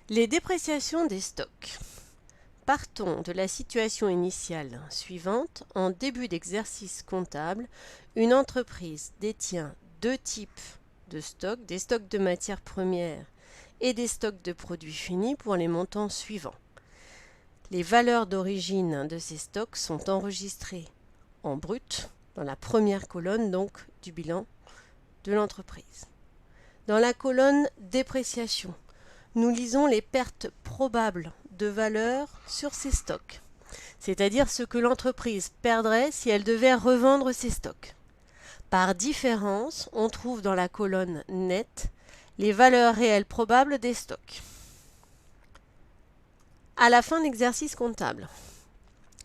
Les dépréciations des stocks. Partons de la situation initiale suivante. En début d'exercice comptable, une entreprise détient deux types de stocks, des stocks de matières premières et des stocks de produits finis pour les montants suivants. Les valeurs d'origine de ces stocks sont enregistrées en brut, dans la première colonne donc du bilan de l'entreprise. Dans la colonne dépréciation, nous lisons les pertes probables de valeur sur ses stocks, c'est-à-dire ce que l'entreprise perdrait si elle devait revendre ses stocks. Par différence, on trouve dans la colonne nette les valeurs réelles probables des stocks. À la fin de l'exercice comptable,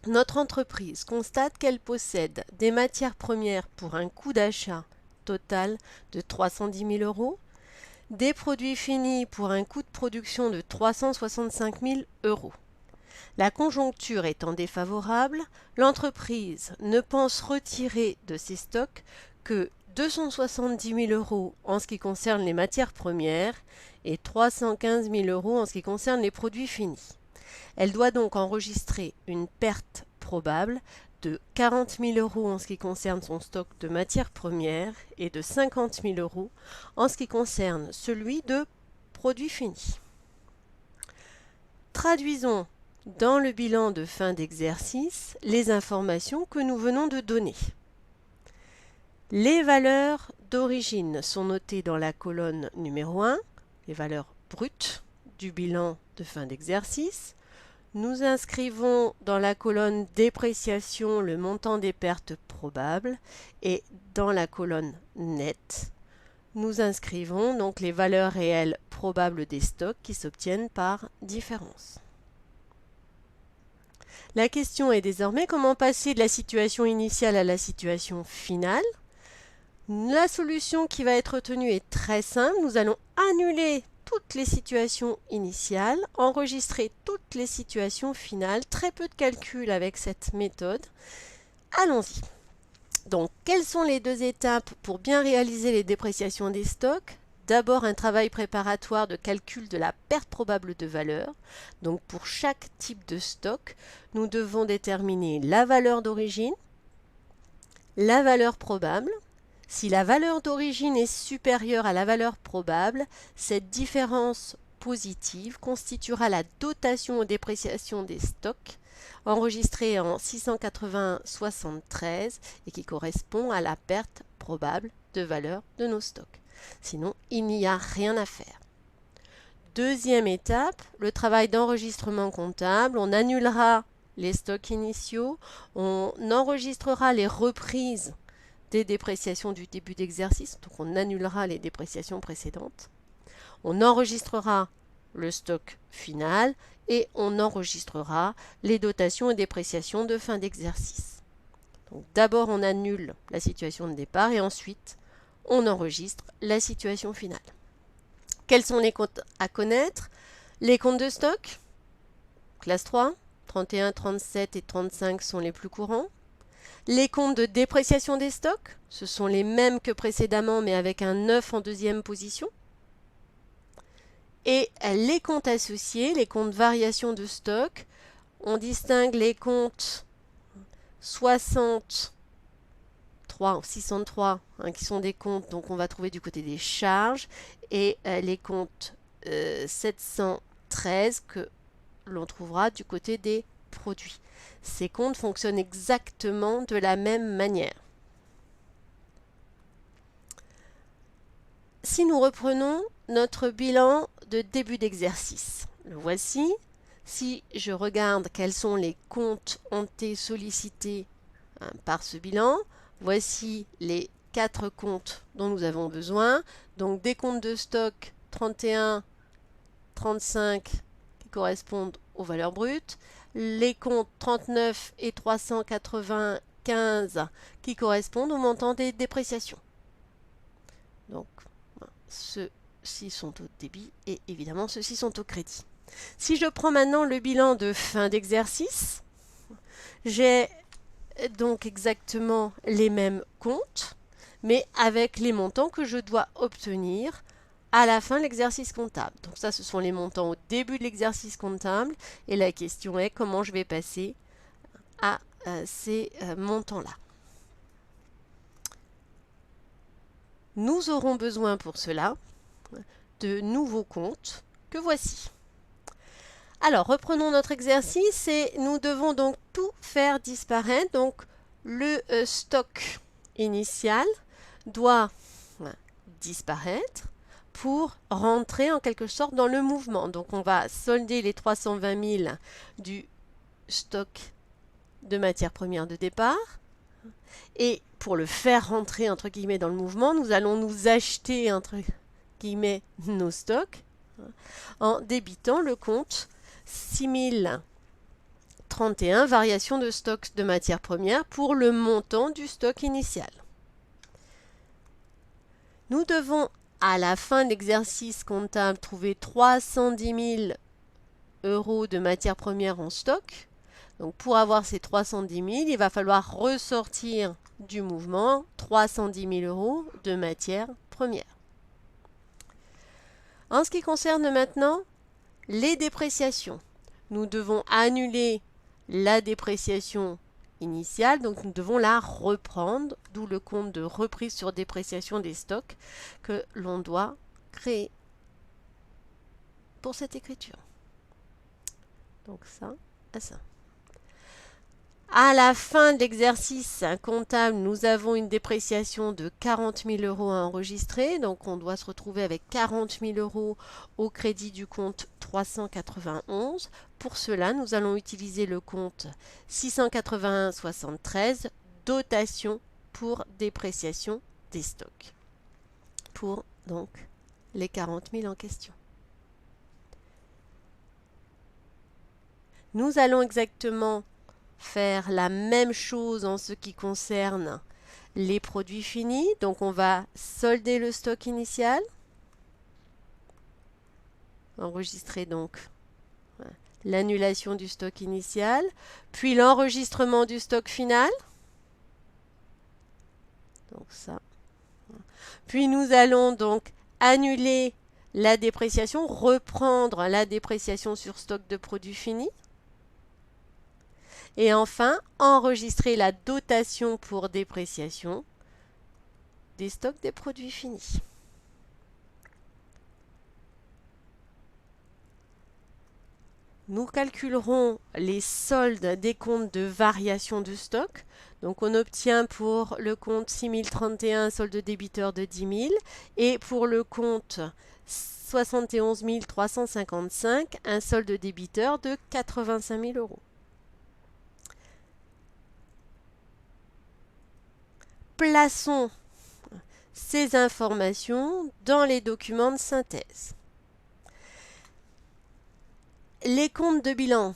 notre entreprise constate qu'elle possède des matières premières pour un coût d'achat total de 310 000 euros, des produits finis pour un coût de production de 365 000 euros. La conjoncture étant défavorable, l'entreprise ne pense retirer de ses stocks que 270 000 euros en ce qui concerne les matières premières et 315 000 euros en ce qui concerne les produits finis. Elle doit donc enregistrer une perte probable de 40 000 euros en ce qui concerne son stock de matières premières et de 50 000 euros en ce qui concerne celui de produits finis. Traduisons dans le bilan de fin d'exercice les informations que nous venons de donner. Les valeurs d'origine sont notées dans la colonne numéro 1, les valeurs brutes du bilan de fin d'exercice. Nous inscrivons dans la colonne dépréciation le montant des pertes probables et dans la colonne nette, nous inscrivons donc les valeurs réelles probables des stocks qui s'obtiennent par différence. La question est désormais comment passer de la situation initiale à la situation finale. La solution qui va être retenue est très simple. Nous allons annuler toutes les situations initiales, enregistrer toutes les situations finales, très peu de calcul avec cette méthode. Allons-y. Donc, quelles sont les deux étapes pour bien réaliser les dépréciations des stocks? D'abord, un travail préparatoire de calcul de la perte probable de valeur. Donc, pour chaque type de stock, nous devons déterminer la valeur d'origine, la valeur probable. Si la valeur d'origine est supérieure à la valeur probable, cette différence positive constituera la dotation aux dépréciations des stocks, enregistrée en 680,73 et qui correspond à la perte probable de valeur de nos stocks. Sinon, il n'y a rien à faire. Deuxième étape, le travail d'enregistrement comptable. On annulera les stocks initiaux, on enregistrera les reprises des dépréciations du début d'exercice, donc on annulera les dépréciations précédentes. On enregistrera le stock final et on enregistrera les dotations et dépréciations de fin d'exercice. Donc d'abord on annule la situation de départ et ensuite on enregistre la situation finale. Quels sont les comptes à connaître? Les comptes de stock, classe 3, 31, 37 et 35 sont les plus courants. Les comptes de dépréciation des stocks, ce sont les mêmes que précédemment mais avec un 9 en deuxième position. Et les comptes associés, les comptes variation de stock, on distingue les comptes 63 qui sont des comptes donc on va trouver du côté des charges et les comptes 713 que l'on trouvera du côté des produits. Ces comptes fonctionnent exactement de la même manière. Si nous reprenons notre bilan de début d'exercice, le voici. Si je regarde quels sont les comptes ont été sollicités par ce bilan, voici les 4 comptes dont nous avons besoin. Donc des comptes de stock 31, 35 qui correspondent aux valeurs brutes, les comptes 39 et 395 qui correspondent au montant des dépréciations. Donc, ceux-ci sont au débit et évidemment ceux-ci sont au crédit. Si je prends maintenant le bilan de fin d'exercice, j'ai donc exactement les mêmes comptes, mais avec les montants que je dois obtenir à la fin de l'exercice comptable. Donc ça, ce sont les montants au début de l'exercice comptable. Et la question est comment je vais passer à ces montants-là. Nous aurons besoin pour cela de nouveaux comptes que voici. Alors, reprenons notre exercice et nous devons donc tout faire disparaître. Donc, le stock initial doit disparaître pour rentrer en quelque sorte dans le mouvement. Donc, on va solder les 320 000 du stock de matières premières de départ. Et pour le faire rentrer, entre guillemets, dans le mouvement, nous allons nous acheter, entre guillemets, nos stocks en débitant le compte 6031, variation de stock de matières premières pour le montant du stock initial. Nous devons, à la fin de l'exercice comptable, trouver 310 000 euros de matières premières en stock. Donc pour avoir ces 310 000, il va falloir ressortir du mouvement 310 000 euros de matières premières. En ce qui concerne maintenant les dépréciations, nous devons annuler la dépréciation initiale, donc nous devons la reprendre, d'où le compte de reprise sur dépréciation des stocks que l'on doit créer pour cette écriture. Donc ça à ça. À la fin de l'exercice comptable, nous avons une dépréciation de 40 000 euros à enregistrer. Donc, on doit se retrouver avec 40 000 euros au crédit du compte 391. Pour cela, nous allons utiliser le compte 681,73, dotation pour dépréciation des stocks, pour donc les 40 000 en question. Nous allons exactement faire la même chose en ce qui concerne les produits finis. Donc on va solder le stock initial, enregistrer donc l'annulation du stock initial, puis l'enregistrement du stock final. Donc ça. Puis nous allons donc annuler la dépréciation, reprendre la dépréciation sur stock de produits finis. Et enfin, enregistrer la dotation pour dépréciation des stocks des produits finis. Nous calculerons les soldes des comptes de variation de stock. Donc on obtient pour le compte 6031 un solde débiteur de 10 000 et pour le compte 71 355 un solde débiteur de 85 000 euros. Plaçons ces informations dans les documents de synthèse. Les comptes de bilan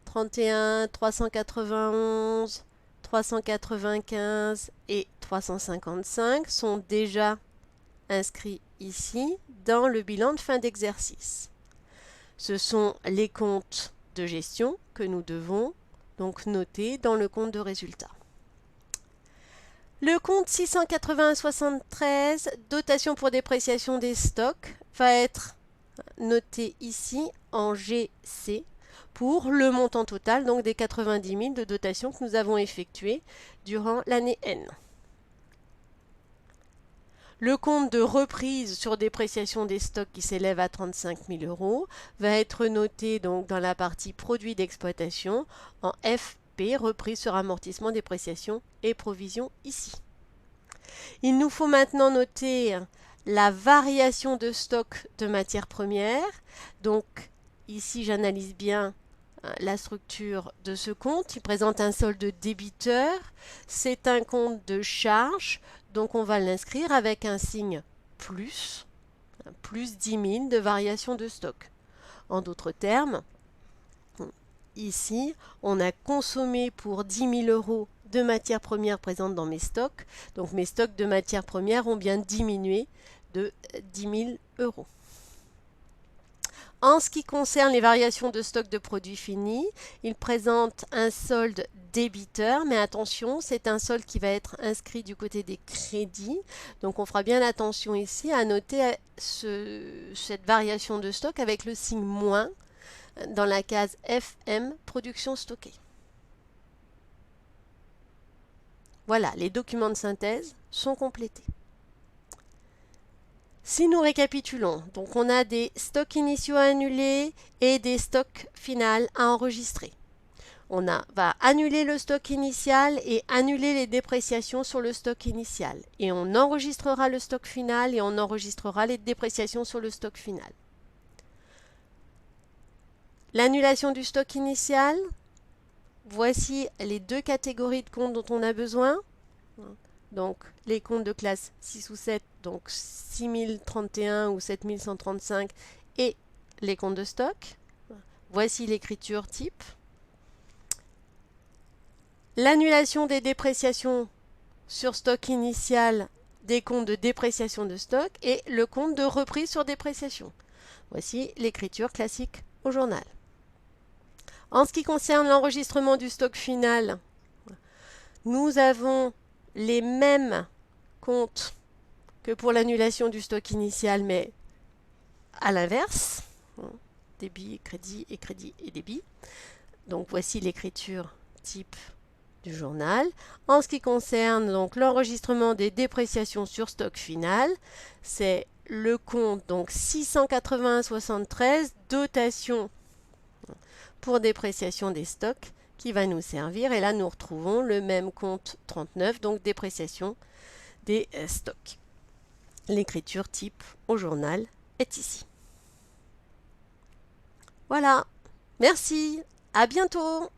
31, 391, 395 et 355 sont déjà inscrits ici dans le bilan de fin d'exercice. Ce sont les comptes de gestion que nous devons donc noter dans le compte de résultat. Le compte 681,73, dotation pour dépréciation des stocks, va être noté ici en GC pour le montant total donc des 90 000 de dotation que nous avons effectué durant l'année N. Le compte de reprise sur dépréciation des stocks qui s'élève à 35 000 euros va être noté donc dans la partie produits d'exploitation en FP, reprise sur amortissement, dépréciation et provision ici. Il nous faut maintenant noter la variation de stock de matières premières. Donc ici j'analyse bien la structure de ce compte. Il présente un solde débiteur. C'est un compte de charge. Donc on va l'inscrire avec un signe plus, plus 10 000 de variation de stock. En d'autres termes, ici, on a consommé pour 10 000 euros de matières premières présentes dans mes stocks. Donc mes stocks de matières premières ont bien diminué de 10 000 euros. En ce qui concerne les variations de stock de produits finis, il présente un solde débiteur, mais attention, c'est un solde qui va être inscrit du côté des crédits. Donc on fera bien attention ici à noter cette variation de stock avec le signe moins dans la case FM, production stockée. Voilà, les documents de synthèse sont complétés. Si nous récapitulons, donc on a des stocks initiaux à annuler et des stocks finaux à enregistrer. On va annuler le stock initial et annuler les dépréciations sur le stock initial. Et on enregistrera le stock final et on enregistrera les dépréciations sur le stock final. L'annulation du stock initial, voici les deux catégories de comptes dont on a besoin. Donc les comptes de classe 6 ou 7, donc 6031 ou 7135 et les comptes de stock. Voici l'écriture type. L'annulation des dépréciations sur stock initial des comptes de dépréciation de stock et le compte de reprise sur dépréciation. Voici l'écriture classique au journal. En ce qui concerne l'enregistrement du stock final, nous avons les mêmes comptes que pour l'annulation du stock initial, mais à l'inverse. Débit, crédit et débit. Donc voici l'écriture type du journal. En ce qui concerne donc l'enregistrement des dépréciations sur stock final, c'est le compte donc 681,73 dotation pour dépréciation des stocks qui va nous servir. Et là, nous retrouvons le même compte 39, donc dépréciation des stocks. L'écriture type au journal est ici. Voilà. Merci. À bientôt.